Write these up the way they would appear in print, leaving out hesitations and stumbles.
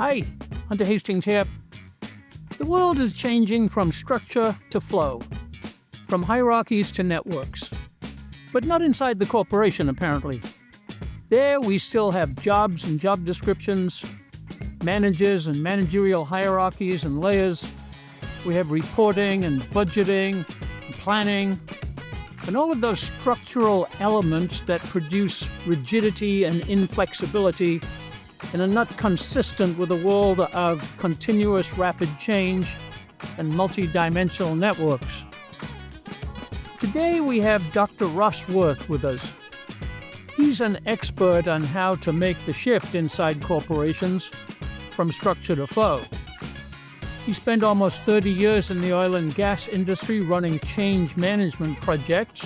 Hi, Hunter Hastings here. The world is changing from structure to flow, from hierarchies to networks. But not inside the corporation, apparently. There we still have jobs and job descriptions, managers and managerial hierarchies and layers. We have reporting and budgeting and planning, and all of those structural elements that produce rigidity and inflexibility and are not consistent with a world of continuous rapid change and multi-dimensional networks. Today we have Dr. Wirth with us. He's an expert on how to make the shift inside corporations from structure to flow. He spent almost 30 years in the oil and gas industry running change management projects.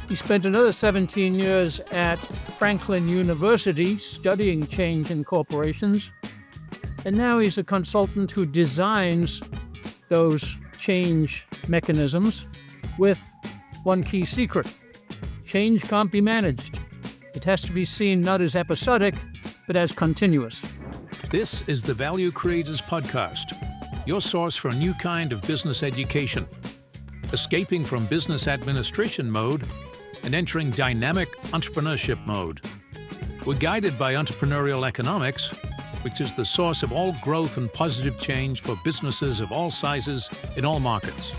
He spent another 17 years at Franklin University studying change in corporations. And now he's a consultant who designs those change mechanisms with one key secret. Change can't be managed. It has to be seen not as episodic, but as continuous. This is the Value Creators Podcast, your source for a new kind of business education, escaping from business administration mode and entering dynamic entrepreneurship mode. We're guided by entrepreneurial economics, which is the source of all growth and positive change for businesses of all sizes in all markets.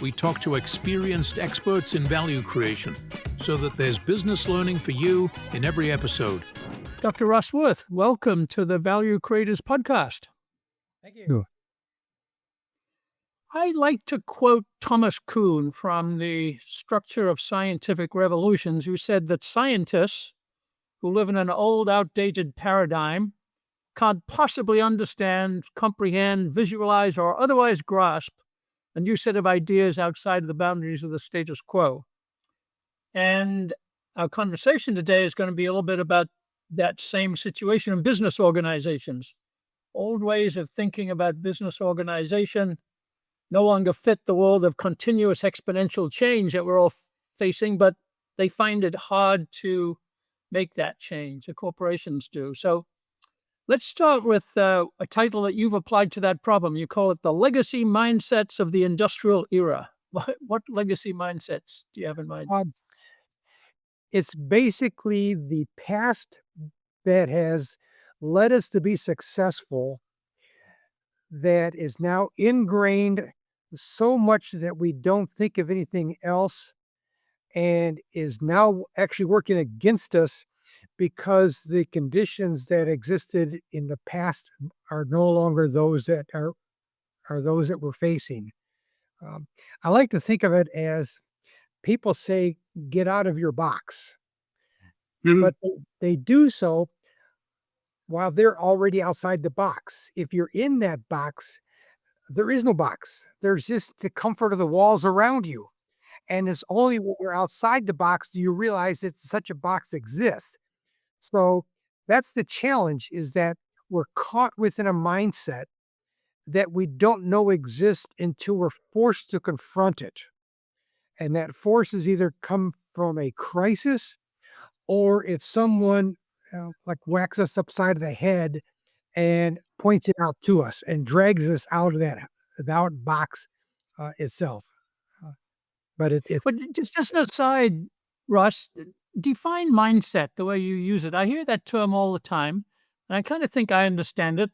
We talk to experienced experts in value creation so that there's business learning for you in every episode. Dr. Wirth, welcome to the Value Creators Podcast. Thank you. I like to quote Thomas Kuhn from The Structure of Scientific Revolutions, who said that scientists who live in an old, outdated paradigm can't possibly understand, comprehend, visualize, or otherwise grasp a new set of ideas outside of the boundaries of the status quo. And our conversation today is going to be a little bit about that same situation in business organizations. Old ways of thinking about business organization no longer fit the world of continuous exponential change that we're all facing, but they find it hard to make that change. The corporations do. So let's start with a title that you've applied to that problem. You call it the legacy mindsets of the industrial era. What legacy mindsets do you have in mind? It's basically the past that has led us to be successful that is now ingrained so much that we don't think of anything else and is now actually working against us because the conditions that existed in the past are no longer those that are those that we're facing. I like to think of it as people say, get out of your box. But they do so while they're already outside the box. If you're in that box, there is no box. There's just the comfort of the walls around you. And it's only when you're outside the box do you realize that such a box exists. So that's the challenge, is that we're caught within a mindset that we don't know exists until we're forced to confront it. And that force is either come from a crisis, or if someone whacks us upside the head and points it out to us and drags us out of that box itself. But just an aside, Russ, define mindset the way you use it. I hear that term all the time, and I kind of think I understand it.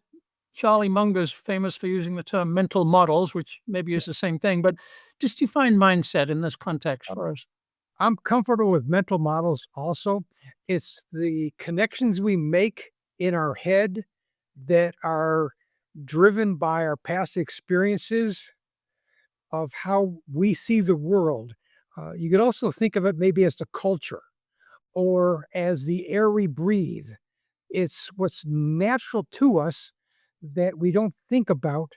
Charlie Munger's famous for using the term mental models, which maybe is the same thing, but just define mindset in this context for us. I'm comfortable with mental models also. It's the connections we make in our head that are driven by our past experiences of how we see the world. You could also think of it maybe as the culture or as the air we breathe. It's what's natural to us that we don't think about,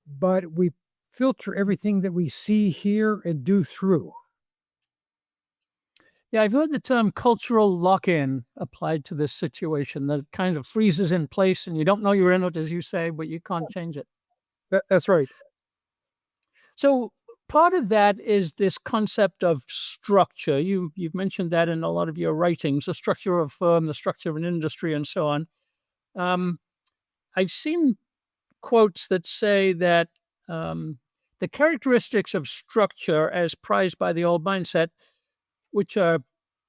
but we filter everything that we see, hear, and do through. Yeah, I've heard the term cultural lock-in applied to this situation, that it kind of freezes in place and you don't know you're in it, as you say, but you can't change it. That's right. So part of that is this concept of structure. You've mentioned that in a lot of your writings, the structure of a firm, the structure of an industry, and so on. I've seen quotes that say that the characteristics of structure, as prized by the old mindset, which are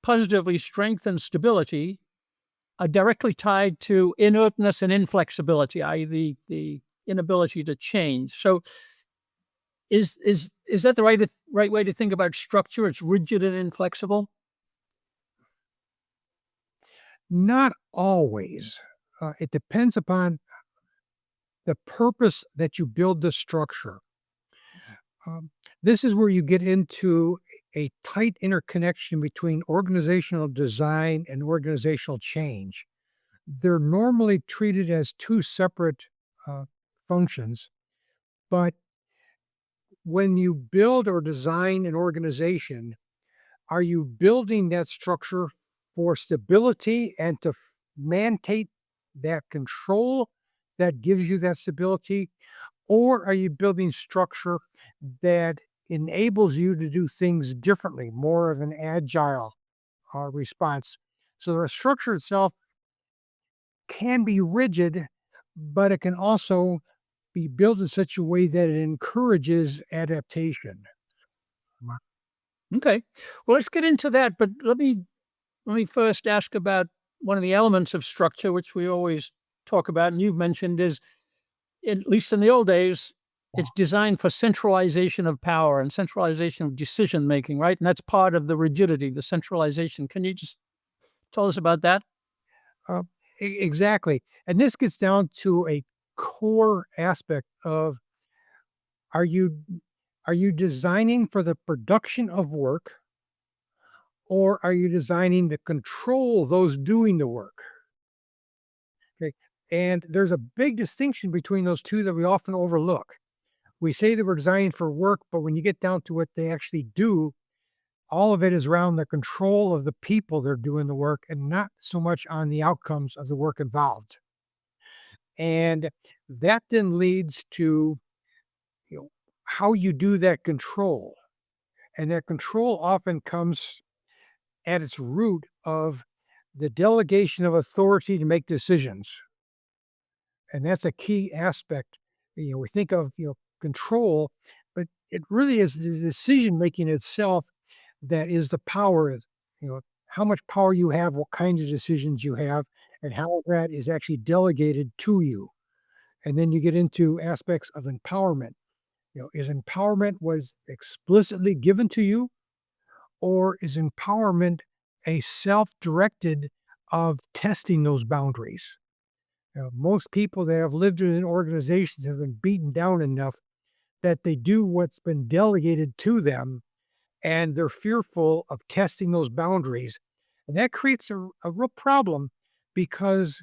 positively strength and stability, are directly tied to inertness and inflexibility, i.e., the inability to change. So, is that the right way to think about structure? It's rigid and inflexible. Not always. It depends upon the purpose that you build the structure. Um, this is where you get into a tight interconnection between organizational design and organizational change. They're normally treated as two separate uh, functions, but when you build or design an organization, are you building that structure for stability and to mandate that control that gives you that stability? Or are you building structure that enables you to do things differently, more of an agile response? So the structure itself can be rigid, but it can also be built in such a way that it encourages adaptation. Okay. Well, let's get into that, but let me first ask about one of the elements of structure, which we always talk about, and you've mentioned is, at least in the old days, it's designed for centralization of power and centralization of decision making, right? And that's part of the rigidity, the centralization. Can you just tell us about that? Uh, exactly. And this gets down to a core aspect of are you are you designing for the production of work or are you designing to control those doing the work? Okay. And there's a big distinction between those two that we often overlook. We say that we're designing for work, but when you get down to what they actually do, all of it is around the control of the people that are doing the work and not so much on the outcomes of the work involved. And that then leads to, you know, how you do that control. And that control often comes at its root of the delegation of authority to make decisions. And that's a key aspect. We think of, control, but it really is the decision making itself that is the power is, how much power you have, what kinds of decisions you have, and how that is actually delegated to you. And then you get into aspects of empowerment. Is empowerment was explicitly given to you, or is empowerment a self-directed of testing those boundaries? Most people that have lived within organizations have been beaten down enough that they do what's been delegated to them and they're fearful of testing those boundaries. And that creates a real problem because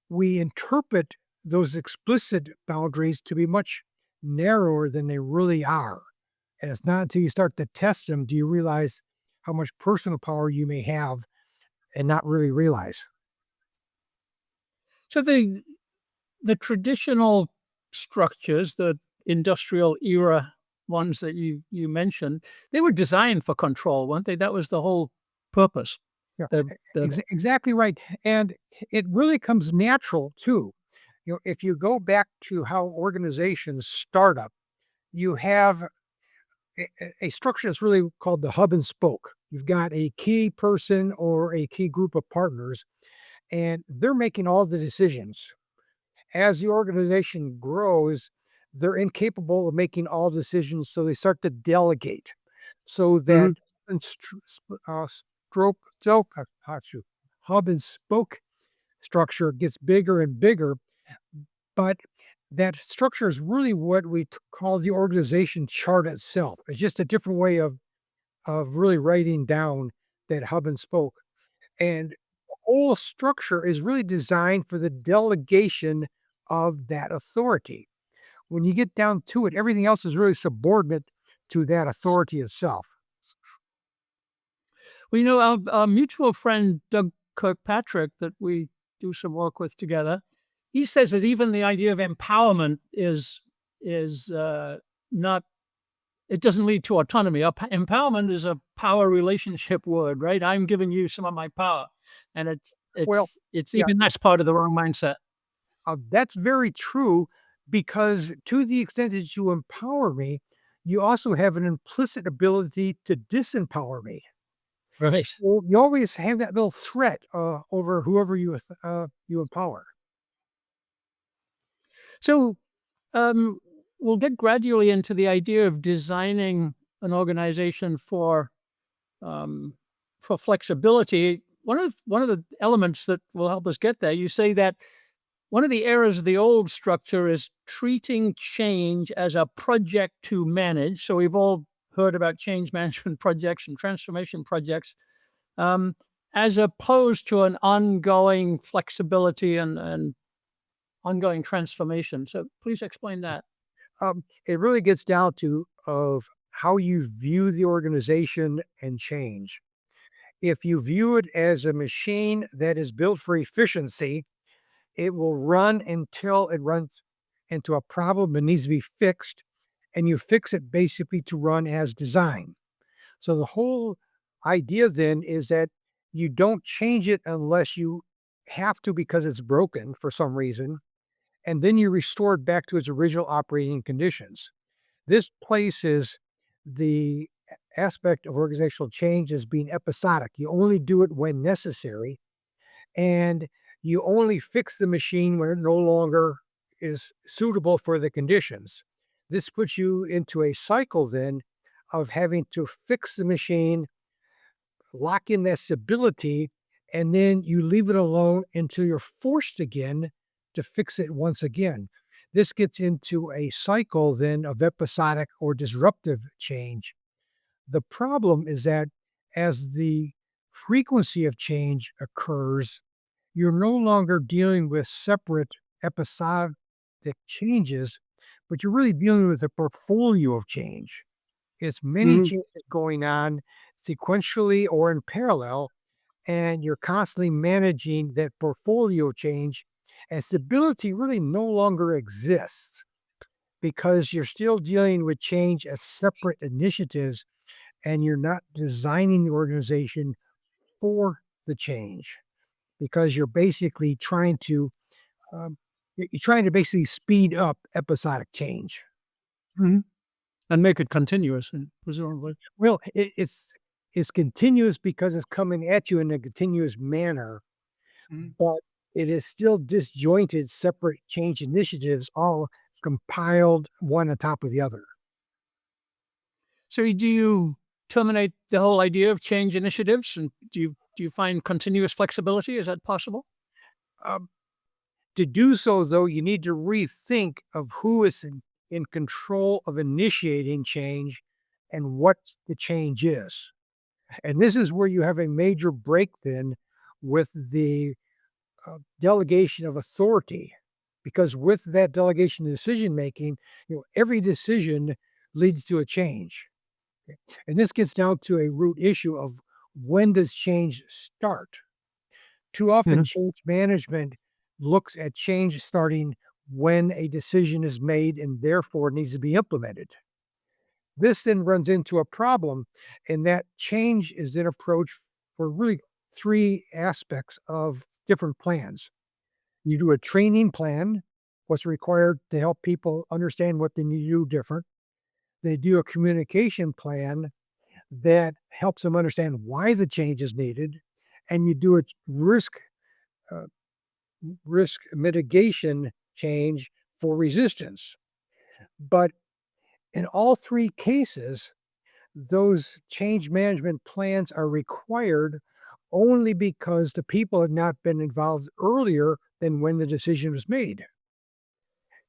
we interpret those explicit boundaries to be much narrower than they really are. And it's not until you start to test them do you realize how much personal power you may have and not really realize. So the traditional structures, the industrial era ones that you mentioned, they were designed for control, weren't they? That was the whole purpose. Yeah, The exactly right. And it really comes natural too. If you go back to how organizations start up, you have a structure that's really called the hub and spoke. You've got a key person or a key group of partners, and they're making all the decisions. As the organization grows, they're incapable of making all decisions, so they start to delegate so that Mhm. stroke, so, hub and spoke structure gets bigger and bigger. But that structure is really what we call the organization chart itself. It's just a different way of really writing down that hub and spoke. And the whole structure is really designed for the delegation of that authority. When you get down to it, everything else is really subordinate to that authority itself. Well, our mutual friend Doug Kirkpatrick, that we do some work with together, he says that even the idea of empowerment is not. It doesn't lead to autonomy. Empowerment is a power relationship word, right? I'm giving you some of my power, and it's Well, it's yeah, even that's part of the wrong mindset. That's very true because to the extent that you empower me, you also have an implicit ability to disempower me. Right. Well, you always have that little threat over whoever you empower. So um, we'll get gradually into the idea of designing an organization um, for flexibility. One of the elements that will help us get there, you say that one of the errors of the old structure is treating change as a project to manage. So we've all heard about change management projects and transformation projects, um, as opposed to an ongoing flexibility and ongoing transformation. So please explain that. It really gets down to of how you view the organization and change. If you view it as a machine that is built for efficiency, it will run until it runs into a problem that needs to be fixed, and you fix it basically to run as designed. So the whole idea then is that you don't change it unless you have to because it's broken for some reason, and then you restore it back to its original operating conditions. This places the aspect of organizational change as being episodic. You only do it when necessary, and you only fix the machine when it no longer is suitable for the conditions. This puts you into a cycle then of having to fix the machine, lock in that stability, and then you leave it alone until you're forced again to fix it once again. This gets into a cycle then of episodic or disruptive change. The problem is that as the frequency of change occurs, you're no longer dealing with separate episodic changes, but you're really dealing with a portfolio of change. It's many Mhm. changes going on sequentially or in parallel, and you're constantly managing that portfolio change. And stability really no longer exists because you're still dealing with change as separate initiatives and you're not designing the organization for the change because you're basically um, you're trying to basically speed up episodic change. Mhm. And make it continuous, presumably. Well, it's continuous because it's coming at you in a continuous manner, Mhm. but it is still disjointed, separate change initiatives, all compiled one on top of the other. So do you terminate the whole idea of change initiatives, and do you find continuous flexibility? Is that possible? Um, to do so, though, you need to rethink of who is in control of initiating change and what the change is. And this is where you have a major break then with the delegation of authority, because with that delegation of decision making, every decision leads to a change. And this gets down to a root issue of when does change start? Too often, Mhm. change management looks at change starting when a decision is made and therefore needs to be implemented. This then runs into a problem, and that change is then approached for really three aspects of different plans. You do a training plan, what's required to help people understand what they need to do different. They do a communication plan that helps them understand why the change is needed. And you do a uh, risk mitigation change for resistance. But in all three cases, those change management plans are required only because the people had not been involved earlier than when the decision was made.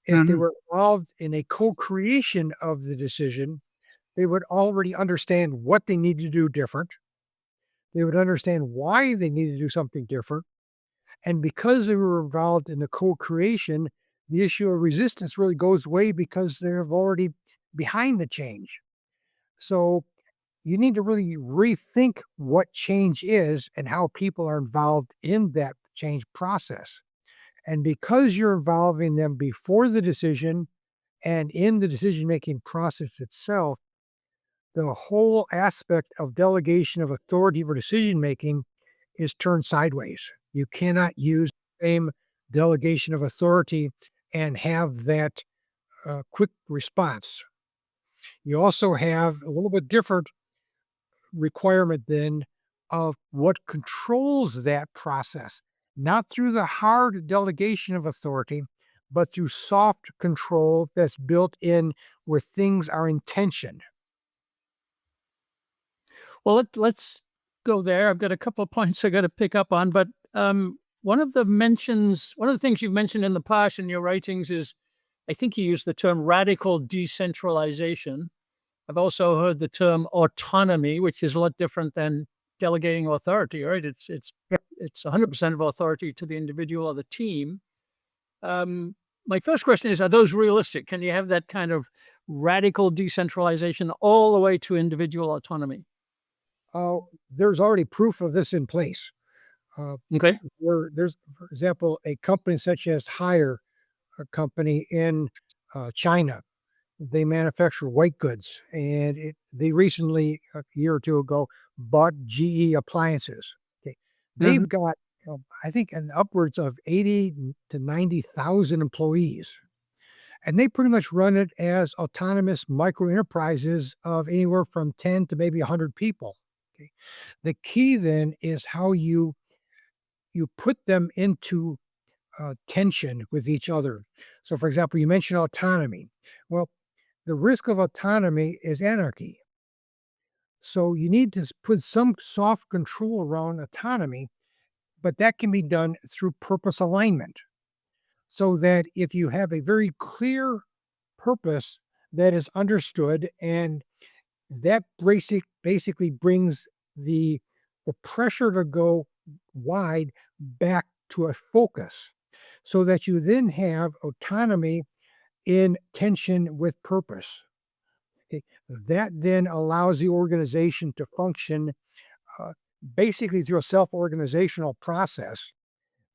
If they Mhm. were involved in a co-creation of the decision, they would already understand what they need to do different. They would understand why they need to do something different. And because they were involved in the co-creation, the issue of resistance really goes away because they're already behind the change. So you need to really rethink what change is and how people are involved in that change process. And because you're involving them before the decision and in the decision making process itself, the whole aspect of delegation of authority for decision making is turned sideways. You cannot use the same delegation of authority and have that quick response. You also have a little bit different requirement then of what controls that process, not through the hard delegation of authority, but through soft control that's built in where things are in tension. Well, let's go there. I've got a couple of points I got to pick up on, but one of the things you've mentioned in the past in your writings is, I think you used the term radical decentralization. I've also heard the term autonomy, which is a lot different than delegating authority, right? It's 100% of authority to the individual or the team. My first question is, are those realistic? Can you have that kind of radical decentralization all the way to individual autonomy? There's already proof of this in place. Uh, Okay. where there's, for example, a company such as Hire, a company in China. They manufacture white goods, and they recently, a year or two ago, bought GE appliances. Okay. Mhm. They've got, I think, an upwards of 80 to 90,000 employees, and they pretty much run it as autonomous micro enterprises of anywhere from 10 to maybe 100 people. Okay. The key then is how you put them into tension with each other. So, for example, you mentioned autonomy. Well, the risk of autonomy is anarchy. So you need to put some soft control around autonomy, but that can be done through purpose alignment. So that if you have a very clear purpose that is understood, and that basically brings the pressure to go wide back to a focus, so that you then have autonomy in tension with purpose. Okay, that then allows the organization to function uh, basically through a self organizational process.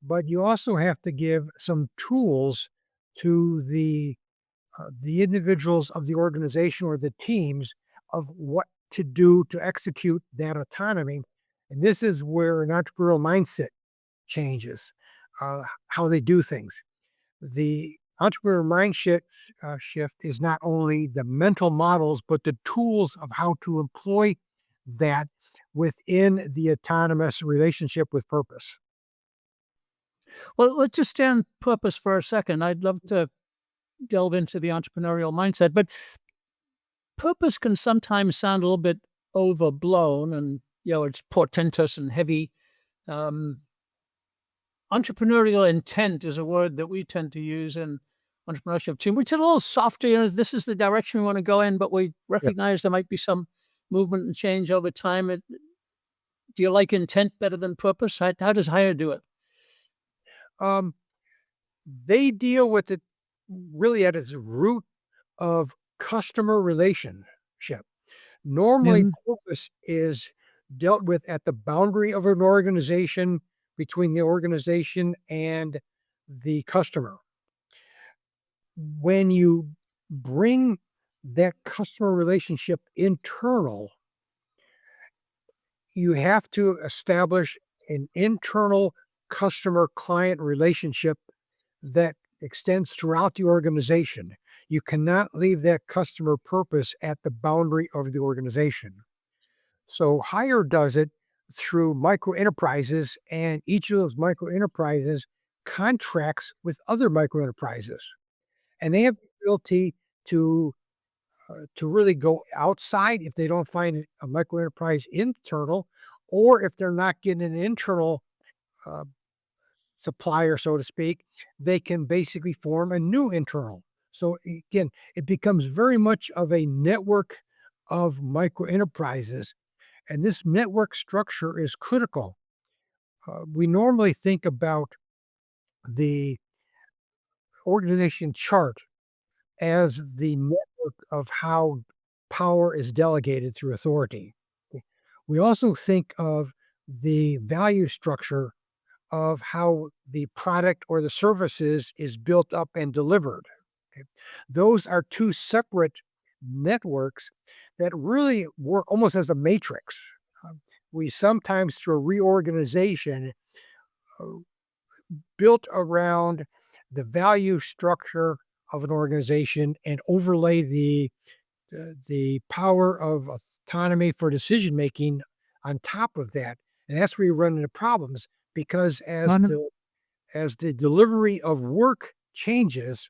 But you also have to give some tools to the individuals of the organization or the teams of what to do to execute that autonomy. And this is where an entrepreneurial mindset changes how they do things. The entrepreneur shift is not only the mental models, but the tools of how to employ that within the autonomous relationship with purpose. Well, let's just stay on purpose for a second. I'd love to delve into the entrepreneurial mindset, but purpose can sometimes sound a little bit overblown and, it's portentous and heavy. Um, Entrepreneurial intent is a word that we tend to use in entrepreneurship team, which is a little softer. This is the direction we want to go in, but we Yeah. recognize there might be some movement and change over time. Do you like intent better than purpose? How does hire do it? Um, they deal with it really at its root of customer relationship. Normally, Mhm. purpose is dealt with at the boundary of an organization between the organization and the customer. When you bring that customer relationship internal, you have to establish an internal customer client relationship that extends throughout the organization. You cannot leave that customer purpose at the boundary of the organization. So Hire does it through micro enterprises, and each of those micro enterprises contracts with other micro enterprises, and they have the ability to to really go outside if they don't find a micro enterprise internal, or if they're not getting an internal uh, supplier, so to speak, they can basically form a new internal. So again, it becomes very much of a network of micro enterprises, and this network structure is critical. We normally think about the organization chart as the network of how power is delegated through authority. We also think of the value structure of how the product or the services is built up and delivered. Okay. Those are two separate networks that really work almost as a matrix. Um, we sometimes, through a reorganization, uh, built around the value structure of an organization and overlay the power of autonomy for decision making on top of that. And that's where you run into problems because Run- as the delivery of work changes,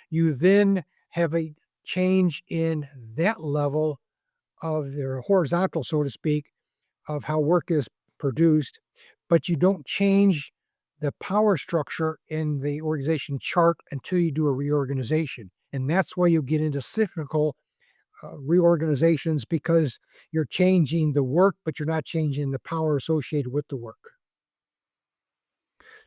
you then have a change in that level of the horizontal, so to speak, of how work is produced, but you don't change the power structure in the organization chart until you do a reorganization. And that's why you get into cyclical reorganizations because you're changing the work, but you're not changing the power associated with the work.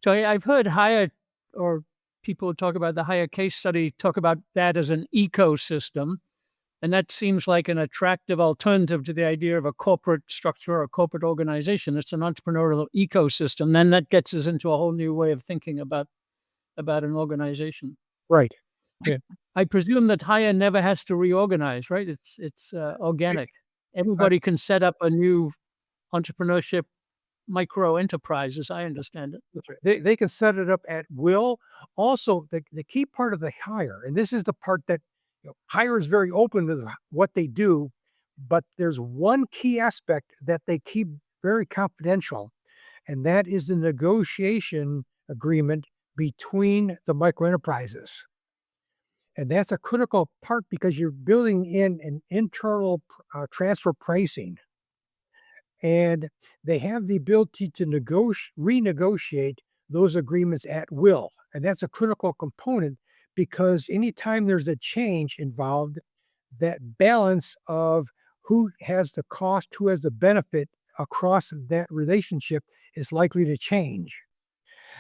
So I've heard higher or people talk about the higher case study, talk about that as an ecosystem. And that seems like an attractive alternative to the idea of a corporate structure or a corporate organization. It's an entrepreneurial ecosystem. Then that gets us into a whole new way of thinking about an organization. Right. I, Yeah. I presume that hire never has to reorganize, right? It's It- organic. uh, Everybody can set up a new entrepreneurship micro enterprise, as I understand it. That's right. They can set it up at will. Also, the key part of the hire, and this is the part that hire is very open with what they do, but there's one key aspect that they keep very confidential, and that is the negotiation agreement between the micro enterprises. And that's a critical part because you're building in an internal transfer pricing, and they have the ability to renegotiate those agreements at will. And that's a critical component because anytime there's a change involved, that balance of who has the cost, who has the benefit across that relationship is likely to change.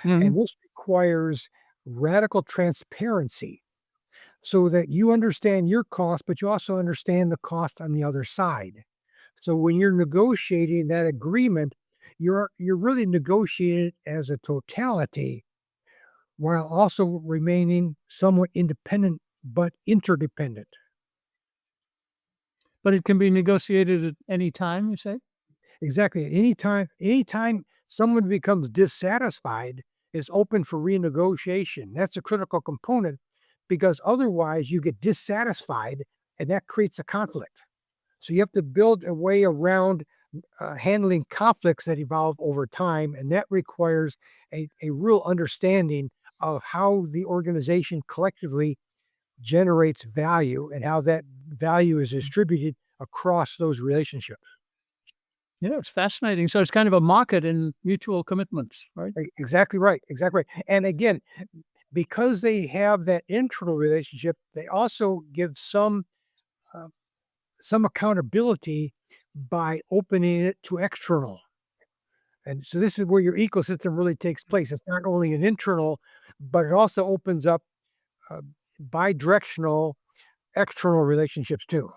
Mhm. And this requires radical transparency so that you understand your cost, but you also understand the cost on the other side. So when you're negotiating that agreement, you're really negotiating it as a totality while also remaining somewhat independent but interdependent. But it can be negotiated at any time, you say? Exactly. At anytime someone becomes dissatisfied, is open for renegotiation. That's a critical component because otherwise you get dissatisfied and that creates a conflict. So you have to build a way around handling conflicts that evolve over time, and that requires a real understanding of how the organization collectively generates value and how that value is distributed across those relationships. Yeah, it's fascinating. So it's kind of a market in mutual commitments, right? Exactly right. Exactly right. And again, because they have that internal relationship, they also give uh, some accountability by opening it to external. And so this is where your ecosystem really takes place. It's not only an internal, but it also opens up uh, bi-directional external relationships too.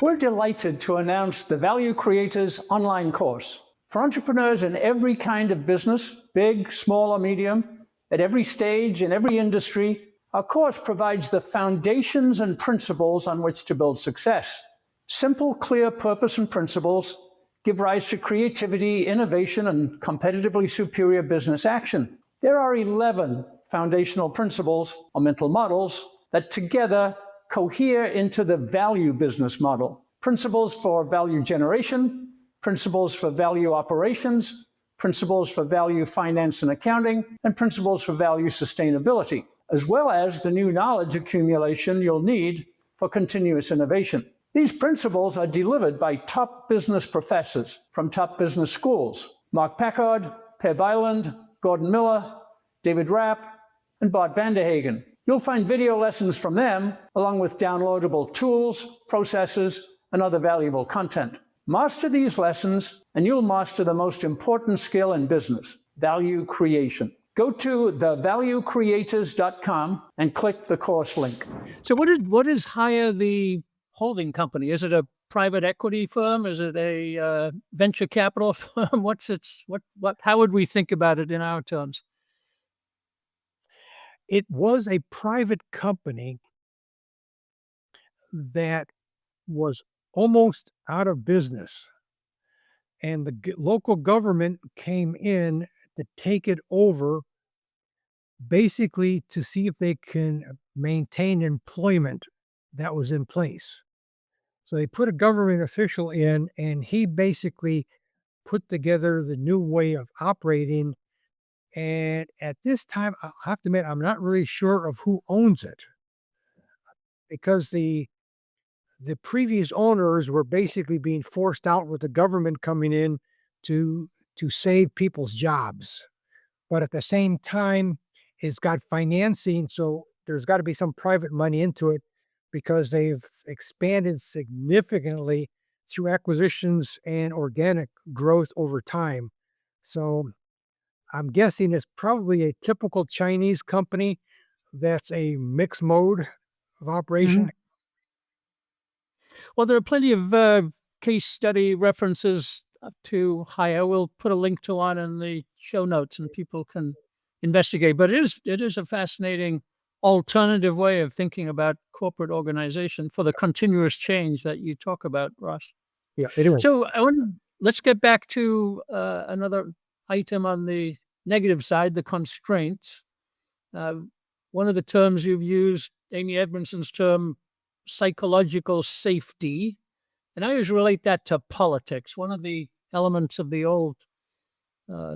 We're delighted to announce the Value Creators online course. For entrepreneurs in every kind of business, big, small, or medium, at every stage, in every industry, our course provides the foundations and principles on which to build success. Simple, clear purpose and principles give rise to creativity, innovation, and competitively superior business action. There are 11 foundational principles or mental models that together cohere into the value business model. Principles for value generation, principles for value operations, principles for value finance and accounting, and principles for value sustainability, as well as the new knowledge accumulation you'll need for continuous innovation. These principles are delivered by top business professors from top business schools: Mark Packard, Per Byland, Gordon Miller, David Rapp, and Bart Vanderhagen. You'll find video lessons from them, along with downloadable tools, processes, and other valuable content. Master these lessons, and you'll master the most important skill in business: value creation. Go to thevaluecreators.com and click the course link. So what is Hire the holding company? Is it a private equity firm? Is it a venture capital firm? How would we think about it in our terms? It was a private company that was almost out of business, and the local government came in to take it over basically to see if they can maintain employment that was in place. So they put a government official in, and he basically put together the new way of operating. And at this time, I have to admit, I'm not really sure of who owns it because the previous owners were basically being forced out with the government coming in to to save people's jobs. But at the same time, it's got financing, so there's got to be some private money into it because they've expanded significantly through acquisitions and organic growth over time. So I'm guessing it's probably a typical Chinese company that's a mixed mode of Mhm. operation. Well, there are plenty of case study references to Haya. We'll put a link to one in the show notes, and people can investigate. But it is a fascinating alternative way of thinking about corporate organization for the continuous change that you talk about, Ross. Yeah, anyway. So let's get back to another item on the negative side, the constraints. Uh, One of the terms you've used, Amy Edmondson's term, psychological safety, and I always relate that to politics. One of the elements of the old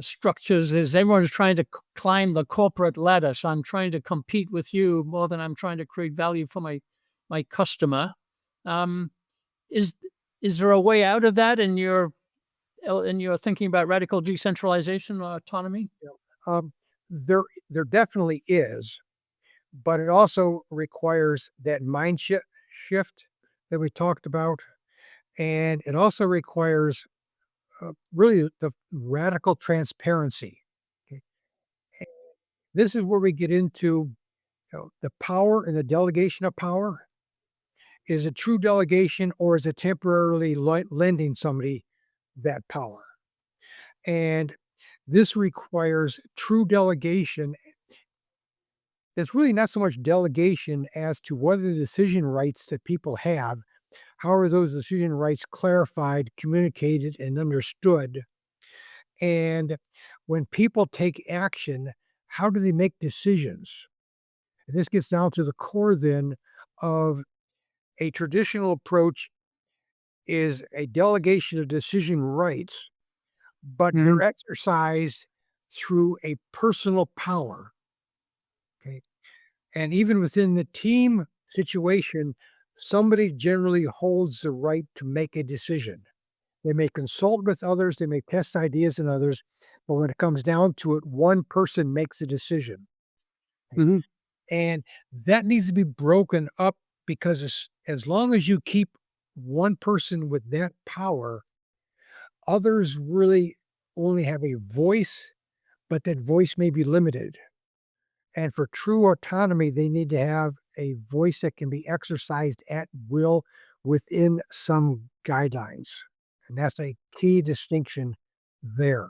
structures is everyone's trying to climb the corporate ladder. So I'm trying to compete with you more than I'm trying to create value for my customer. Um, is is there a way out of that in your thinking about radical decentralization or autonomy? Um, there definitely is, but it also requires that shift that we talked about, and it also requires really the radical transparency. Okay? This is where we get into the power and the delegation of power. Is it true delegation or is it temporarily lending somebody that power? And this requires true delegation. It's really not so much delegation as to what are the decision rights that people have. How are those decision rights clarified, communicated, and understood? And when people take action, how do they make decisions? And this gets down to the core then of a traditional approach is a delegation of decision rights, but they're Mhm. exercised through a personal power. Okay. And even within the team situation, somebody generally holds the right to make a decision. They may consult with others, they may test ideas in others, but when it comes down to it, one person makes a decision. Mhm. And that needs to be broken up because as long as you keep one person with that power, others really only have a voice, but that voice may be limited. And for true autonomy, they need to have a voice that can be exercised at will within some guidelines. And that's a key distinction there.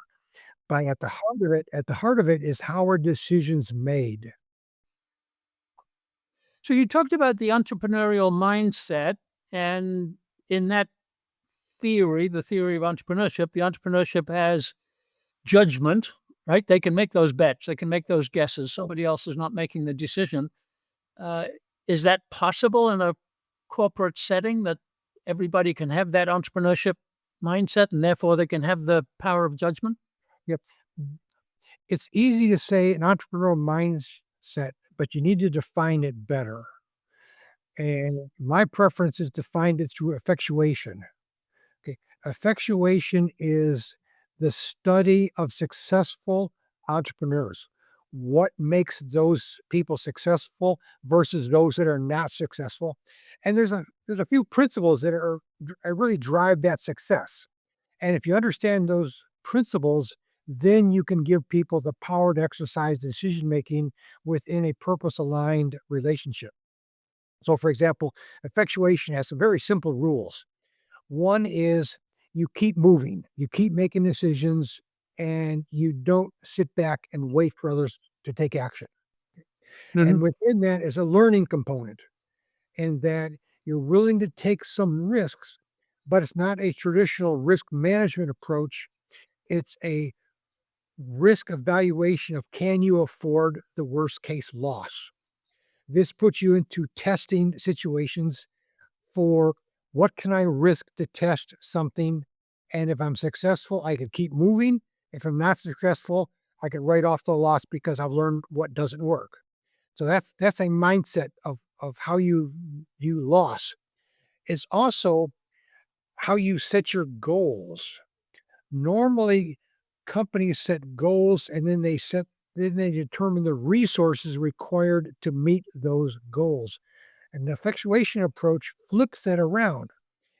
But at the heart of it is how are decisions made? So you talked about the entrepreneurial mindset, and in that theory, the theory of entrepreneurship, the entrepreneurship has judgment, right? They can make those bets, they can make those guesses. Somebody else is not making the decision. Uh, is that possible in a corporate setting that everybody can have that entrepreneurship mindset and therefore they can have the power of judgment? Yep. It's easy to say an entrepreneurial mindset, but you need to define it better. And my preference is to find it through effectuation. Okay. Effectuation is the study of successful entrepreneurs. What makes those people successful versus those that are not successful? And there's a few principles that really drive that success. And if you understand those principles, then you can give people the power to exercise decision making within a purpose aligned relationship. So, for example, effectuation has some very simple rules. One is you keep moving, you keep making decisions, and you don't sit back and wait for others to take action. Mhm. And within that is a learning component, in that you're willing to take some risks, but it's not a traditional risk management approach. It's a risk evaluation of can you afford the worst case loss. This puts you into testing situations for what can I risk to test something. And if I'm successful, I can keep moving. If I'm not successful, I can write off the loss because I've learned what doesn't work. So that's a mindset of how you view loss. It's also how you set your goals. Normally, companies set goals and then they determine the resources required to meet those goals. An effectuation approach flips that around.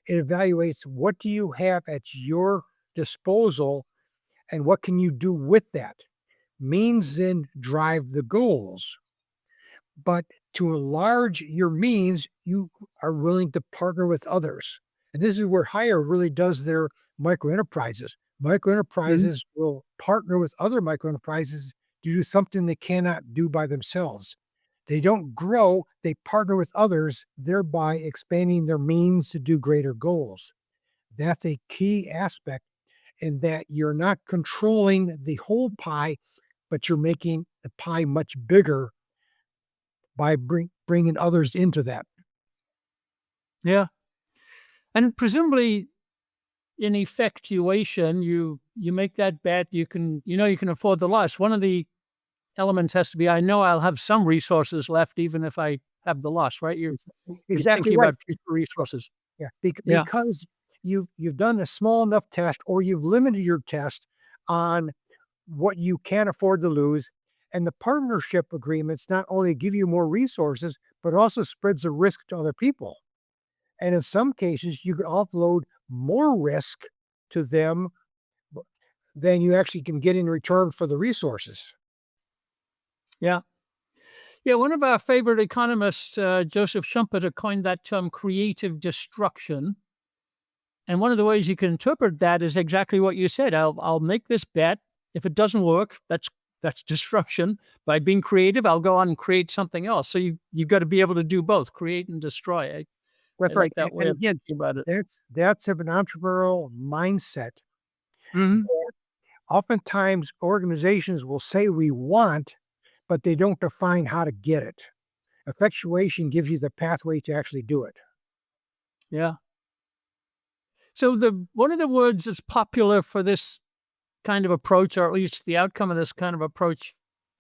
It evaluates what do you have at your disposal and what can you do with that. Means then drive the goals. But to enlarge your means, you are willing to partner with others. And this is where Hire really does their micro enterprises. Micro Mhm. enterprises will partner with other micro enterprises to do something they cannot do by themselves. They don't grow, they partner with others, thereby expanding their means to do greater goals. That's a key aspect in that you're not controlling the whole pie, but you're making the pie much bigger by bringing others into that. Yeah. And presumably in effectuation, you make that bet, you can afford the loss. One of the elements has to be, I know I'll have some resources left even if I have the loss, right? Ex You're exactly thinking right. about future resources. Yeah, Yeah. because you've done a small enough test or you've limited your test on what you can afford to lose, and the partnership agreements not only give you more resources, but also spreads the risk to other people. And in some cases, you can offload more risk to them than you actually can get in return for the resources. Yeah. Yeah, one of our favorite economists, Joseph Schumpeter, coined that term creative destruction. And one of the ways you can interpret that is exactly what you said. I'll make this bet. If it doesn't work, that's destruction. By being creative, I'll go on and create something else. So you've got to be able to do both, create and destroy. I That's like right. that way And of again, thinking about it. that's an entrepreneurial mindset. Mhm. Oftentimes, organizations will say we want, but they don't define how to get it. Effectuation gives you the pathway to actually do it. Yeah. So the one of the words that's popular for this kind of approach, or at least the outcome of this kind of approach,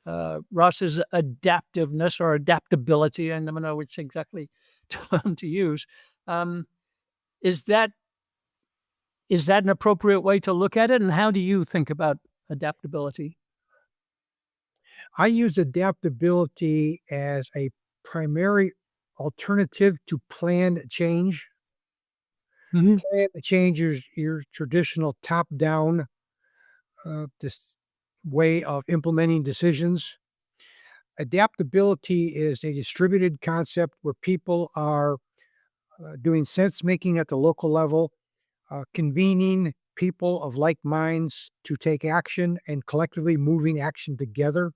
Ross, is adaptiveness or adaptability. I never know which exactly term to use. Um, is that is that an appropriate way to look at it? And how do you think about adaptability? I use adaptability as a primary alternative to planned change. Mhm. Planned change is your traditional top down this way of implementing decisions. Adaptability is a distributed concept where people are doing sense making at the local level, convening people of like minds to take action and collectively moving action together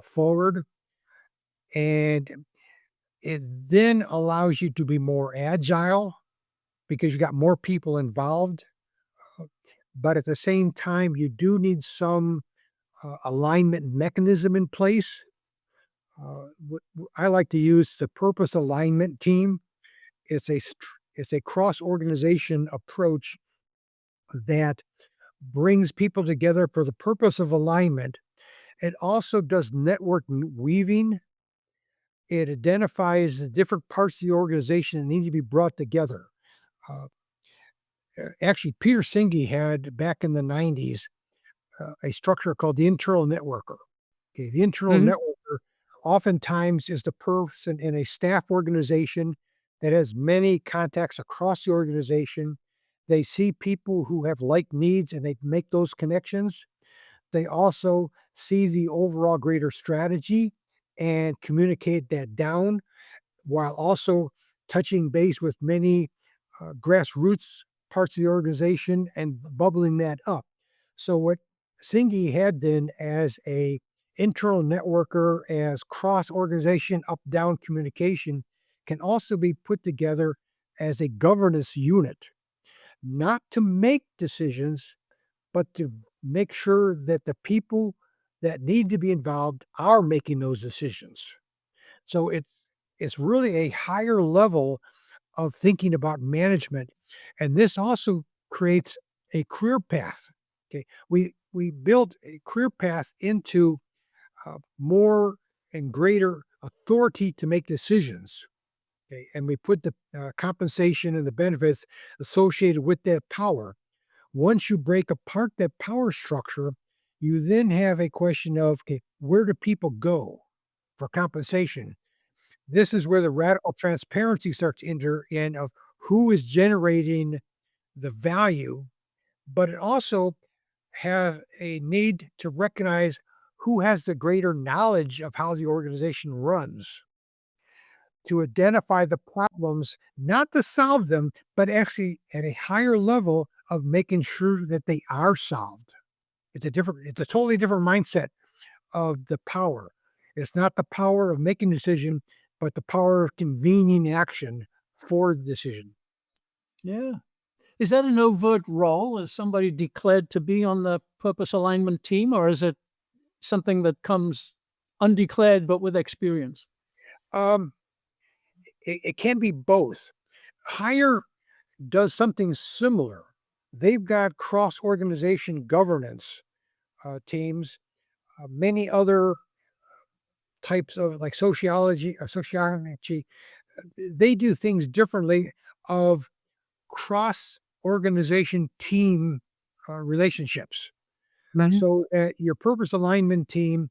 forward. And it then allows you to be more agile because you got more people involved. uh, But at the same time, you do need some alignment mechanism in place. I like to use the purpose alignment team. It's a cross organization approach that brings people together for the purpose of alignment. It also does network weaving. It identifies the different parts of the organization that need to be brought together. Uh, Actually, Peter Senge had back in the 90s a structure called the internal networker. Okay, the internal Mhm. networker oftentimes is the person in a staff organization that has many contacts across the organization. They see people who have like needs and they make those connections. They also see the overall greater strategy and communicate that down while also touching base with many grassroots parts of the organization and bubbling that up. So what Singi had then as a internal networker, as cross organization up down communication, can also be put together as a governance unit, not to make decisions, but to make sure that the people that need to be involved are making those decisions. So it's really a higher level of thinking about management, and this also creates a career path. Okay, we build a career path into more and greater authority to make decisions. Okay, and we put the compensation and the benefits associated with that power. Once you break apart that power structure, you then have a question of, okay, where do people go for compensation? This is where the radical transparency starts to enter in of who is generating the value, but it also have a need to recognize who has the greater knowledge of how the organization runs, to identify the problems, not to solve them, but actually at a higher level of making sure that they are solved. It's a totally different mindset of the power. It's not the power of making a decision, but the power of convening action for the decision. Yeah. Is that an overt role? Is somebody declared to be on the purpose alignment team, or is it something that comes undeclared but with experience? Um, it can be both. Higher does something similar. They've got cross organization governance teams, many other types of like sociology. They do things differently of cross organization team relationships. Mhm. So your purpose alignment team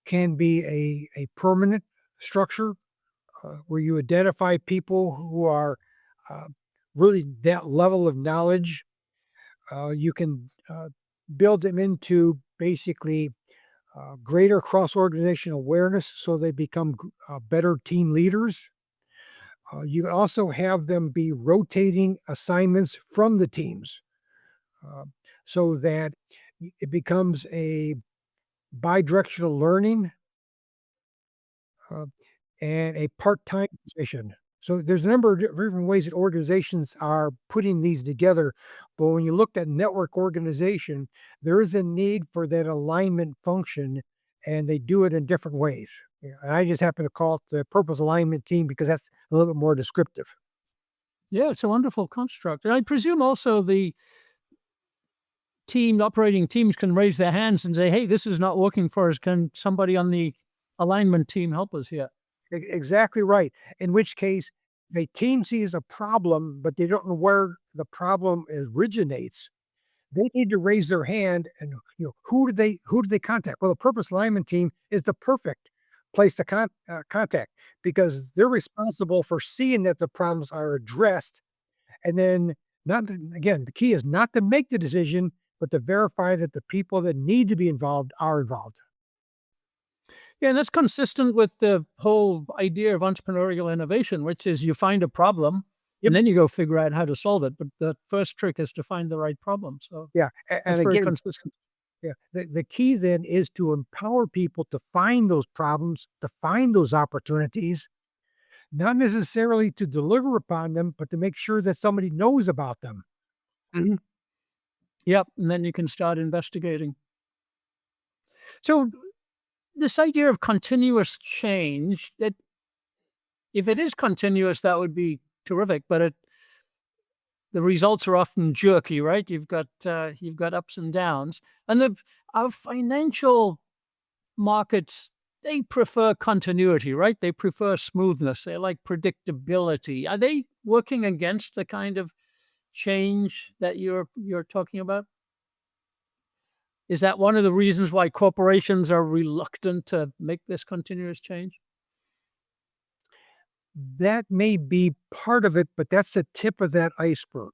can be a permanent structure where you identify people who are uh, really that level of knowledge. You can build them into basically greater cross organization awareness so they become better team leaders. You can also have them be rotating assignments from the teams uh, so that it becomes a bi-directional learning uh, and a part-time position. So there's a number of different ways that organizations are putting these together. But when you look at network organization, there is a need for that alignment function, and they do it in different ways. Yeah, and I just happen to call it the purpose alignment team because that's a little bit more descriptive. Yeah, it's a wonderful construct. And I presume also the operating teams can raise their hands and say, "Hey, this is not working for us. Can somebody on the alignment team help us here?" Exactly right. In which case, if a team sees a problem, but they don't know where the problem originates, they need to raise their hand and, who do they contact? Well, the purpose alignment team is the perfect place to contact because they're responsible for seeing that the problems are addressed. And then, not to, again, the key is not to make the decision, but to verify that the people that need to be involved are involved. Yeah, and that's consistent with the whole idea of entrepreneurial innovation, which is you find a problem Yep. and then you go figure out how to solve it. But the first trick is to find the right problem. So Yeah. that's And very again, consistent. yeah, the key then is to empower people to find those problems, to find those opportunities, not necessarily to deliver upon them, but to make sure that somebody knows about them. Mhm. Yep. And then you can start investigating. So this idea of continuous change, that if it is continuous, that would be terrific. But the results are often jerky, right? You've got ups and downs, and the our financial markets, they prefer continuity, right? They prefer smoothness. They like predictability. Are they working against the kind of change that you're talking about? Is that one of the reasons why corporations are reluctant to make this continuous change? That may be part of it, but that's the tip of that iceberg.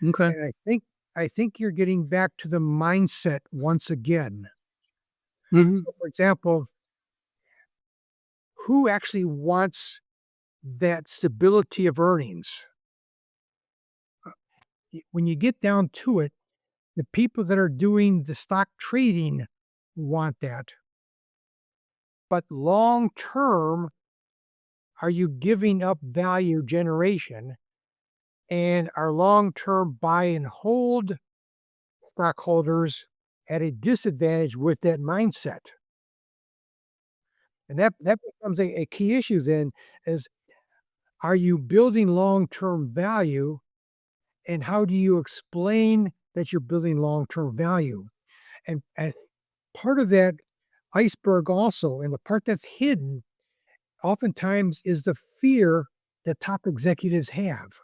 Okay. And I think you're getting back to the mindset once again. Mhm. So for example, who actually wants that stability of earnings? When you get down to it, the people that are doing the stock trading want that. But long term, are you giving up value generation? And are long term buy and hold stockholders at a disadvantage with that mindset. And that becomes a key issue then is, are you building long-term value, and how do you explain that you're building long-term value? And part of that iceberg also, and the part that's hidden oftentimes, is the fear that top executives have.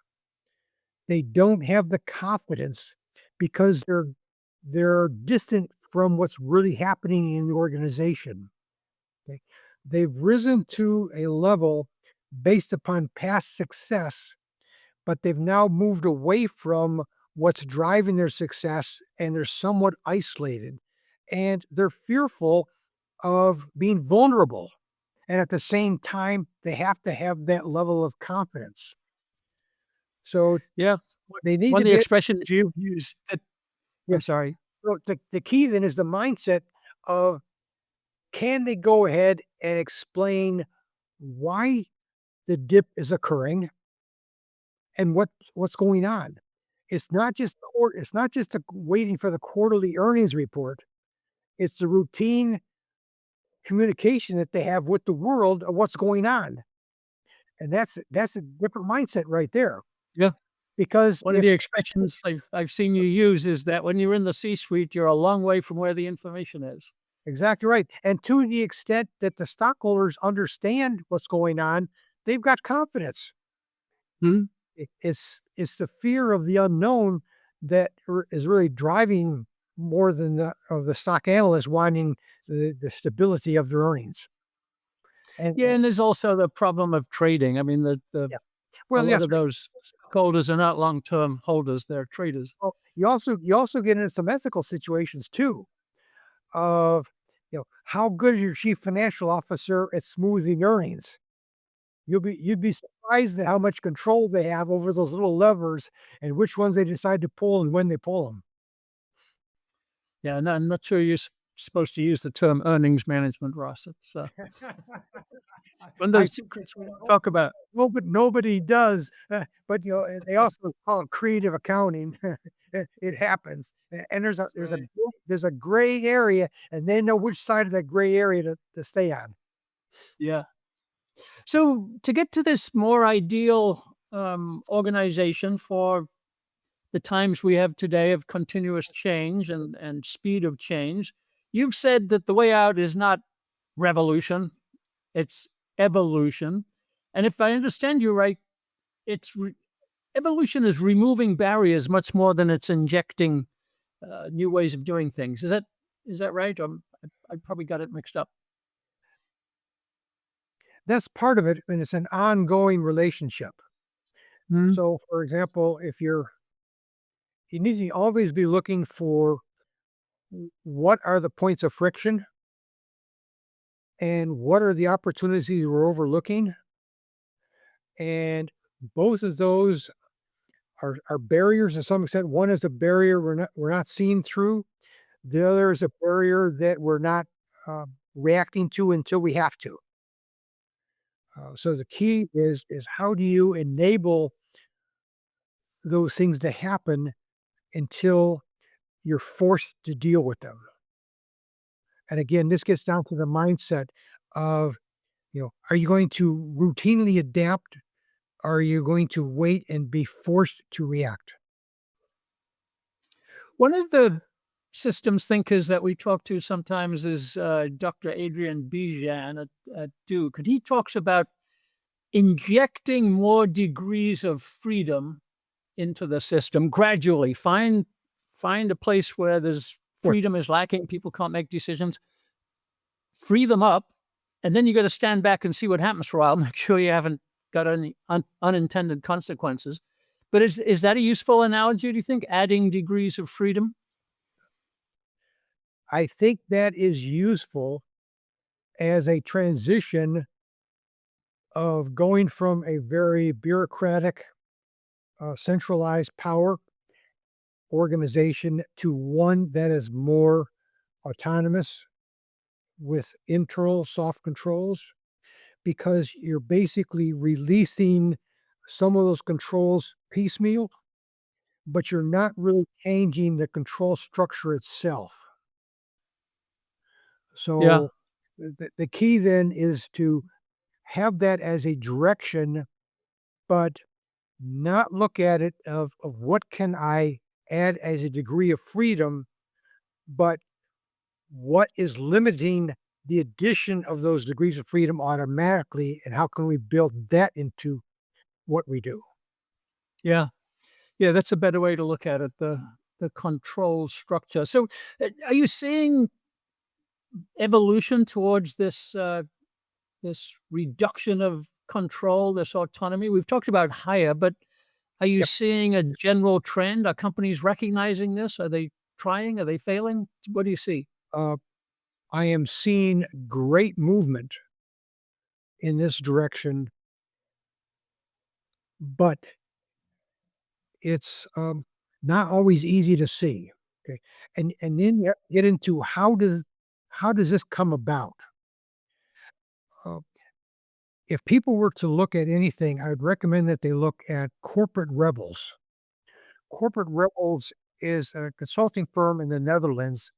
They don't have the confidence because they're distant from what's really happening in the organization. Okay? They've risen to a level based upon past success, but they've now moved away from what's driving their success, and they're somewhat isolated, and they're fearful of being vulnerable. And at the same time, they have to have that level of confidence. So Yeah. what they need One to of the be, expressions you use, yeah. I'm sorry. So the key then is the mindset of, can they go ahead and explain why the dip is occurring and what's going on? It's not just waiting for the quarterly earnings report. It's the routine communication that they have with the world of what's going on. And that's a different mindset right there. Yeah. Because One of if the expressions I've seen you use is that when you're in the C-suite, you're a long way from where the information is. exactly right. And to the extent that the stockholders understand what's going on, they've got confidence. Mhm. It's the fear of the unknown that is really driving more than the stock analysts wanting the stability of their earnings. And Yeah, and there's also the problem of trading. I mean, yeah, a well, lot yes. of those stockholders are not long-term holders, they're traders. Well, you also get into some ethical situations too of, how good is your chief financial officer at smoothing earnings? You'd be surprised at how much control they have over those little levers and which ones they decide to pull and when they pull them. Yeah, and I'm not sure you're supposed to use the term earnings management, Ross. It's one of I those secrets we don't talk about. No, but nobody does. But they also call it creative accounting. It happens, and Right. there's a gray area, and they know which side of that gray area to stay on. Yeah. So to get to this more ideal organization for the times we have today of continuous change and speed of change, you've said that the way out is not revolution, it's evolution. And if I understand you right, evolution is removing barriers much more than it's injecting new ways of doing things. Is that right? I probably got it mixed up. That's part of it, and it's an ongoing relationship. Mhm. So, for example, you need to always be looking for what are the points of friction and what are the opportunities we're overlooking, and both of those are barriers to some extent. One is a barrier we're not seeing through. The other is a barrier that we're not reacting to until we have to. So the key is how do you enable those things to happen until you're forced to deal with them. And again, this gets down to the mindset of, are you going to routinely adapt? Or are you going to wait and be forced to react? One of the systems thinkers that we talk to sometimes is Dr. Adrian Bijan at Duke, and he talks about injecting more degrees of freedom into the system gradually. Find a place where there's Sure. freedom is lacking, people can't make decisions, free them up, and then you got to stand back and see what happens for a while. Make sure you haven't got any unintended consequences. But is that a useful analogy? Do you think adding degrees of freedom? I think that is useful as a transition of going from a very bureaucratic, centralized power organization to one that is more autonomous with internal soft controls, because you're basically releasing some of those controls piecemeal, but you're not really changing the control structure itself. Yeah. So the key then is to have that as a direction, but not look at it of what can I add as a degree of freedom, but what is limiting the addition of those degrees of freedom automatically, and how can we build that into what we do? Yeah. Yeah, that's a better way to look at it, the control structure. So, are you seeing evolution towards this reduction of control, this autonomy? We've talked about higher, but are you Yep. seeing a general trend? Are companies recognizing this? Are they trying? Are they failing? What do you see? Uh, I am seeing great movement in this direction, but it's not always easy to see. Okay, and then you get into how does this come about? Uh, if people were to look at anything, I would recommend that they look at Corporate Rebels. Corporate Rebels is a consulting firm in the Netherlands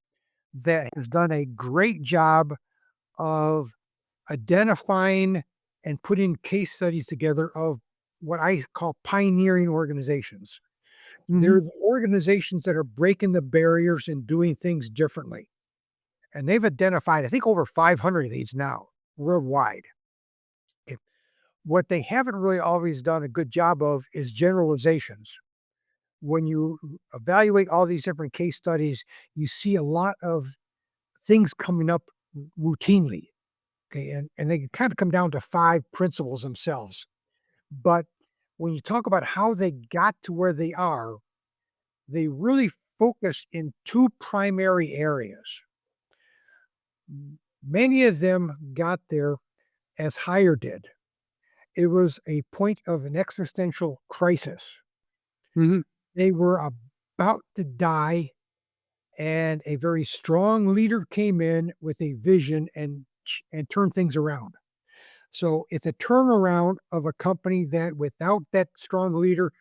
that has done a great job of identifying and putting case studies together of what I call pioneering organizations. They're Mhm. the organizations that are breaking the barriers and doing things differently. And they've identified, I think, over 500 of these now worldwide. Okay. What they haven't really always done a good job of is generalizations. When you evaluate all these different case studies, you see a lot of things coming up routinely. Okay. And they kind of come down to five principles themselves. But when you talk about how they got to where they really focus in two primary areas. Many of them got there as Hire did. It was a point of an existential crisis. Mhm. They were about to die, and a very strong leader came in with a vision and turned things around. So it's a turnaround of a company that without that strong leader,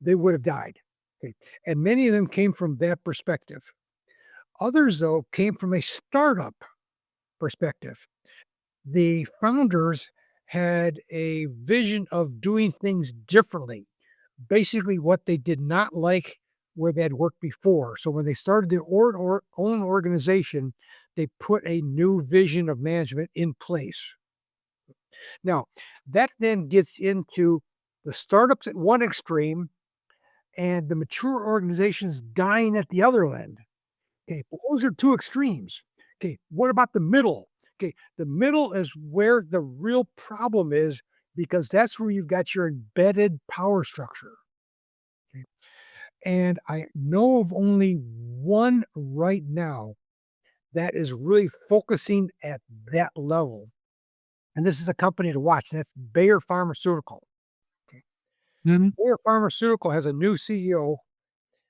they would have died. Okay. And many of them came from that perspective. Others, though, came from a startup perspective. The founders had a vision of doing things differently, basically what they did not like where they had worked before. So when they started their own organization, they put a new vision of management in place. Now, that then gets into the startups at one extreme and the mature organizations dying at the other end. Okay, those are two extremes. Okay, what about the middle? Okay, the middle is where the real problem is because that's where you've got your embedded power structure. Okay, and I know of only one right now that is really focusing at that level. And this is a company to watch. That's Bayer Pharmaceutical. Okay. Mhm. Bayer Pharmaceutical has a new CEO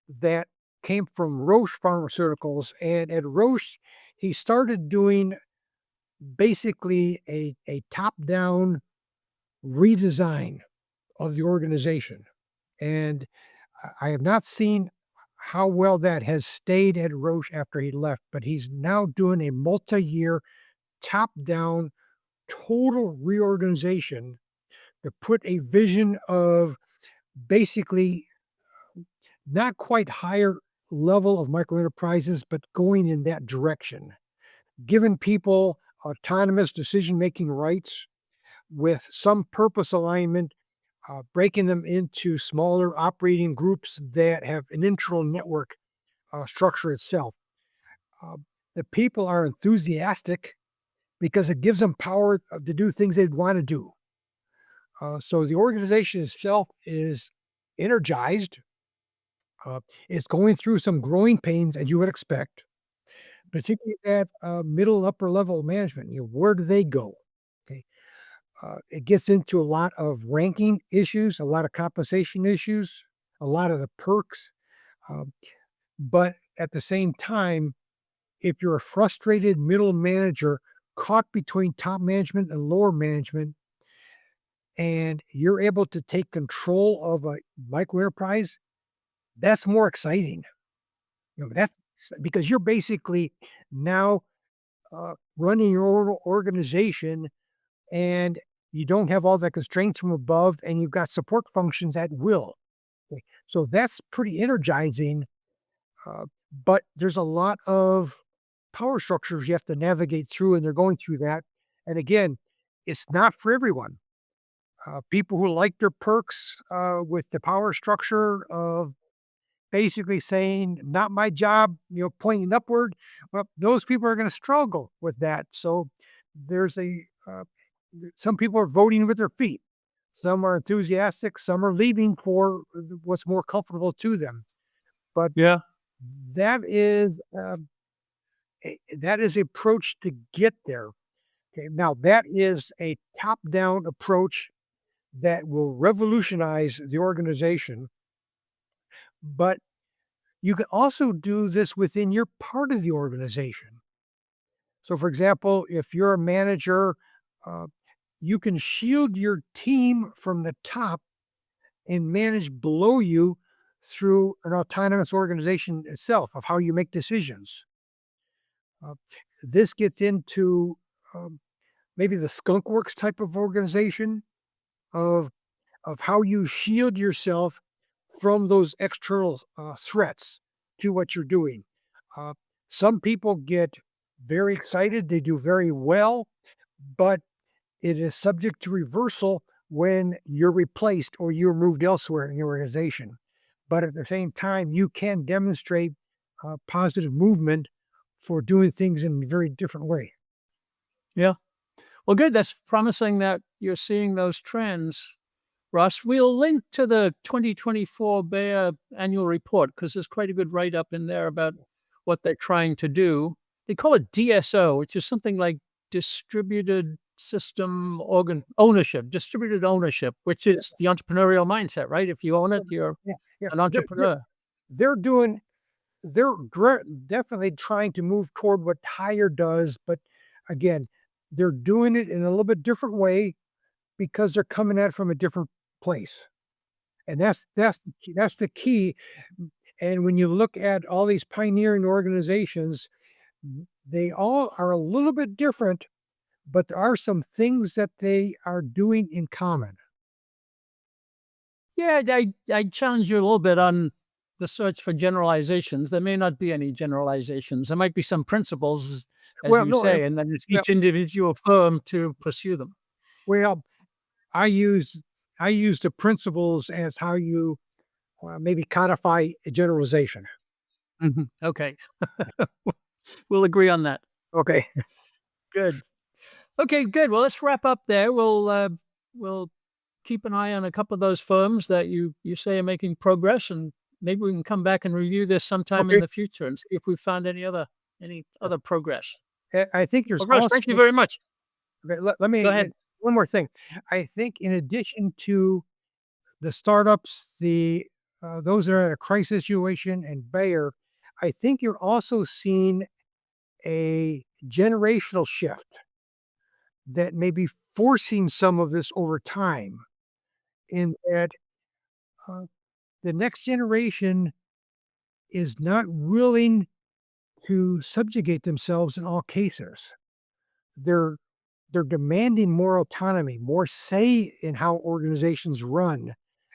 that came from Roche Pharmaceuticals. And at Roche, he started doing basically a top down redesign of the organization. And I have not seen how well that has stayed at Roche after he left, but he's now doing a multi year top down total reorganization to put a vision of basically not quite higher level of micro enterprises, but going in that direction, giving people autonomous decision making rights with some purpose alignment, breaking them into smaller operating groups that have an internal network structure itself. Uh, the people are enthusiastic because it gives them power to do things they'd want to do. So the organization itself is energized. Uh, it's going through some growing pains, as you would expect, particularly at middle, upper level management. Where do they go? Okay. It gets into a lot of ranking issues, a lot of compensation issues, a lot of the perks. Um, but at the same time, if you're a frustrated middle manager caught between top management and lower management, and you're able to take control of a micro enterprise, that's more exciting. That's because you're basically now running your own organization, and you don't have all the constraints from above, and you've got support functions at will. Okay, so that's pretty energizing. Uh, but there's a lot of power structures you have to navigate through, and they're going through that. And again, it's not for everyone. People who like their perks with the power structure of basically saying, "Not my job," pointing upward. Well, those people are going to struggle with that. So there's some people are voting with their feet. Some are enthusiastic. Some are leaving for what's more comfortable to them. But Yeah. that is that is the approach to get there. Okay, now that is a top-down approach that will revolutionize the organization. But you can also do this within your part of the organization. So, for example, if you're a manager, uh, you can shield your team from the top and manage below you through an autonomous organization itself of how you make decisions. Uh, this gets into um, maybe the skunk works type of organization of how you shield yourself from those external threats to what you're doing. Uh, some people get very excited, they do very well, but it is subject to reversal when you're replaced or you're moved elsewhere in the organization. But at the same time, you can demonstrate positive movement for doing things in a very different way. Yeah. Well, good. That's promising that you're seeing those trends, Russ. We'll link to the 2024 Bayer annual report because there's quite a good write up in there about what they're trying to do. They call it DSO, which is something like distributed system organ ownership, distributed ownership, which is the entrepreneurial mindset, right? If you own it, you're Yeah, yeah. an entrepreneur. They're doing definitely trying to move toward what Hire does, but again, they're doing it in a little bit different way because they're coming at it from a different place. And that's the key. And when you look at all these pioneering organizations, they all are a little bit different, but there are some things that they are doing in common. Yeah, I challenge you a little bit on the search for generalizations. There may not be any generalizations. There might be some principles, as Well, you no, say, and then it's well, each individual firm to pursue them. well, I use I use the principles as how you maybe codify a generalization. Mhm. Okay, we'll agree on that. Okay. Good. Okay, good. Well, let's wrap up there. We'll keep an eye on a couple of those firms that you say are making progress, and maybe we can come back and review this sometime in Okay. the future and see if we found any other progress. I think there's Well, Russ, also thank you very much. okay, let Go me ahead. one more thing. I think in addition to the startups, the those that are in a crisis situation and Bayer, I think you're also seeing a generational shift that may be forcing some of this over time. In that uh, the next generation is not willing to subjugate themselves in all cases. They're they're demanding more autonomy, more say in how organizations run,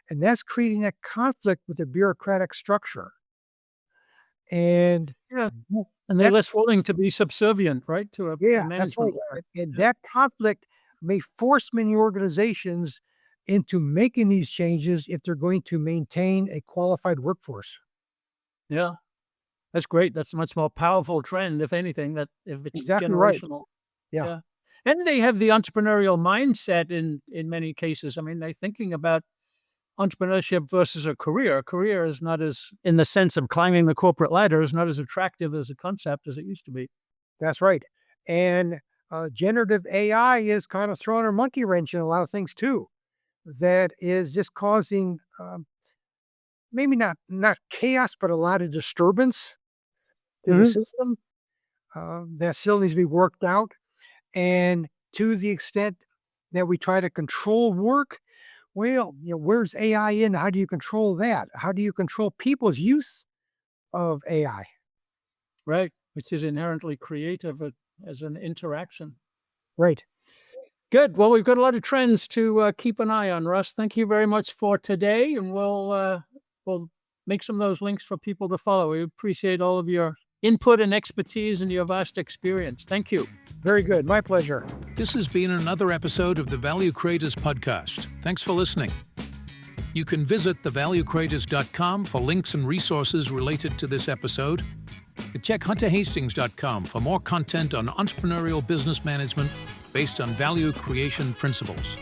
and that's creating a conflict with the bureaucratic structure. And Yeah. And they're that less willing to be subservient, right, to a yeah, that's right. management layer. And Yeah. that conflict may force many organizations into making these changes if they're going to maintain a qualified workforce. Yeah. That's great. That's a much more powerful trend, if anything, that if it's Exactly right. generational. Yeah, Yeah. And they have the entrepreneurial mindset in many cases. I mean, they're thinking about entrepreneurship versus a career. A career is not as in the sense of climbing the corporate ladder, is not as attractive as a concept as it used to be. that's right. And generative AI is kind of throwing a monkey wrench in a lot of things too. That is just causing maybe not chaos, but a lot of disturbance to the Mhm. system that still needs to be worked out. And to the extent that we try to control work, Well, where's AI in? How do you control that? How do you control people's use of AI? Right. Which is inherently creative as an interaction. Right. Good. Well, we've got a lot of trends to keep an eye on, Russ. Thank you very much for today, and we'll make some of those links for people to follow. We appreciate all of your input and expertise and your vast experience. Thank you. Very good. My pleasure. This has been another episode of the Value Creators Podcast. Thanks for listening. You can visit thevaluecreators.com for links and resources related to this episode. And check hunterhastings.com for more content on entrepreneurial business management based on value creation principles.